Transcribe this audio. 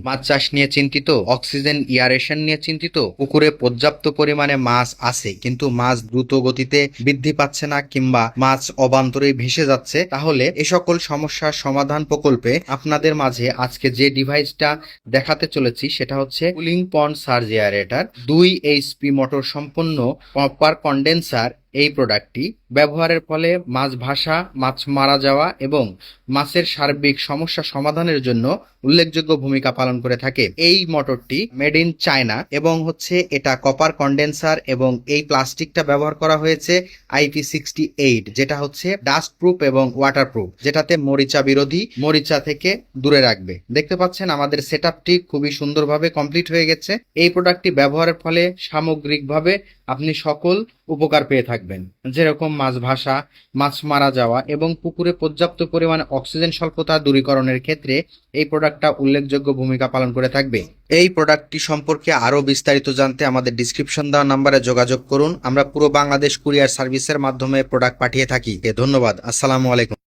মাছ চাষ নিয়ে চিন্তিত, অক্সিজেন এয়ারেশন নিয়ে চিন্তিত, পুকুরে পর্যাপ্ত পরিমাণে মাছ আছে কিন্তু মাছ দ্রুত গতিতে বৃদ্ধি পাচ্ছে না কিংবা মাছ অবান্তরে ভেসে যাচ্ছে, তাহলে এ সকল সমস্যার সমাধান প্রকল্পে আপনাদের মাঝে আজকে যে ডিভাইসটা দেখাতে চলেছি সেটা হচ্ছে কুলিং পন্ড সার্জ এয়ারেটর 2 HP মোটর সম্পন্ন কপার কন্ডেন্সার। এই প্রোডাক্টটি ব্যবহারের ফলে মাছ ভাসা, মাছ মারা যাওয়া এবং মাছের সার্বিক সমস্যা সমাধানের জন্য উল্লেখযোগ্য ভূমিকা পালন করে থাকে। এই মোটরটি মেড ইন চায়না এবং এটা কপার কন্ডেন্সার এবং এই প্লাস্টিকটা ব্যবহার করা হয়েছে IP68, যেটা ডাস্ট প্রুফ এবং ওয়াটার প্রুফ, যেটাতে মরিচা বিরোধী, মরিচা থেকে দূরে রাখবে। দেখতে পাচ্ছেন আমাদের সেটআপটি খুবই সুন্দরভাবে কমপ্লিট হয়ে গেছে। এই প্রোডাক্টটি ব্যবহারের ফলে সামগ্রিকভাবে আপনি সকল উপকার পেয়ে থাকবেন, যেরকম মাছ ভাসা, মাছ মারা যাওয়া এবং পুকুরে পর্যাপ্ত পরিমাণে অক্সিজেন স্বল্পতা দূরীকরণের ক্ষেত্রে এই প্রোডাক্টটা উল্লেখযোগ্য ভূমিকা পালন করে থাকবে। এই প্রোডাক্টটি সম্পর্কে আরো বিস্তারিত জানতে আমাদের ডিসক্রিপশন দেওয়া নাম্বারে যোগাযোগ করুন। আমরা পুরো বাংলাদেশ কুরিয়ার সার্ভিসের মাধ্যমে প্রোডাক্ট পাঠিয়ে থাকি। ধন্যবাদ। আসসালামু আলাইকুম।